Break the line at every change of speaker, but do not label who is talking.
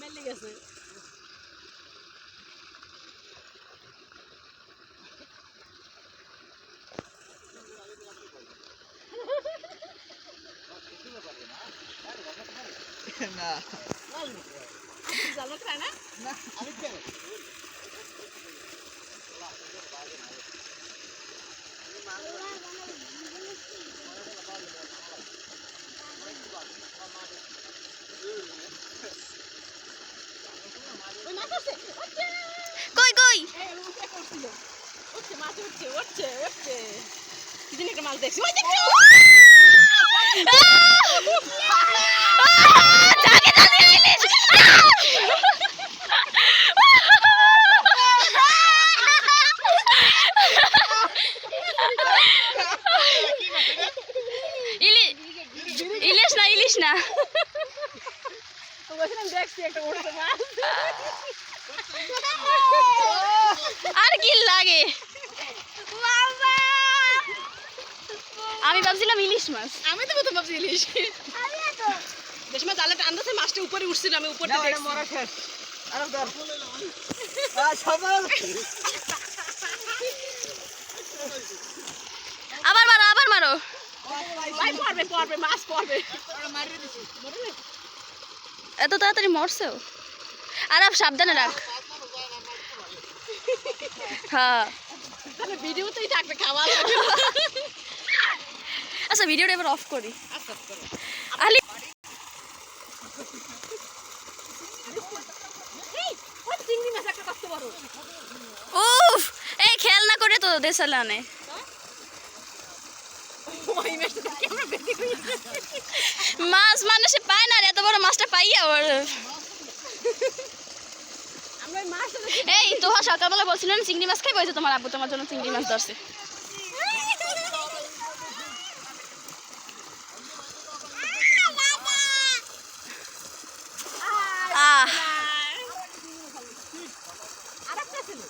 মেলে গেছে
না
জানো খায় না
না আমি কি
কই কই
উঠছে মাছ উঠছে উঠছে উঠছে কি দিন একটা মাছ দেখছি ওই দেখো
জাগে জাগে ইলিশ ইলিশ না ইলিশ না
বলছিলাম দেখছি একটা উঠছে মাছ
আর কি লাগে আমি ভাবছিলাম ইলিশ মাছ
আমি তো প্রথম ভাবছি ইলিশ বেশ মাছ জালে টানতেছে মাছটা উপরে উঠছিল আমি উপরে
না এটা মরা শেষ আরে ধর সবাই
আবার মারো আবার মারো
ভাই পড়বে পড়বে মাছ পড়বে
মারিয়ে দিছি
এত তাড়াতাড়ি মরছেও আর আপ সাবধানে রাখ হ্যাঁ
তাহলে ভিডিওতেই থাকবে খাওয়া
আচ্ছা ভিডিওটা এবার অফ করি
আচ্ছা করো
আলি
এই ওই চিংড়ি মাছ একটা কষ্ট বড়
উফ এই খেয়াল না করে তো দেশালে আনে
ওই মাছটা কেমন বেশি হইছে
মাছ মানুষে পায় না রে, এত বড় মাছটা পাইয়া আবার
আমরা ওই মাছটা
এই তোহা সকালবেলা বলছিল না চিংড়ি মাছ খাইবো, এই যে তোমার আব্বু তোমার জন্য চিংড়ি মাছ ধরছে। আহ
আরেকটা ছিল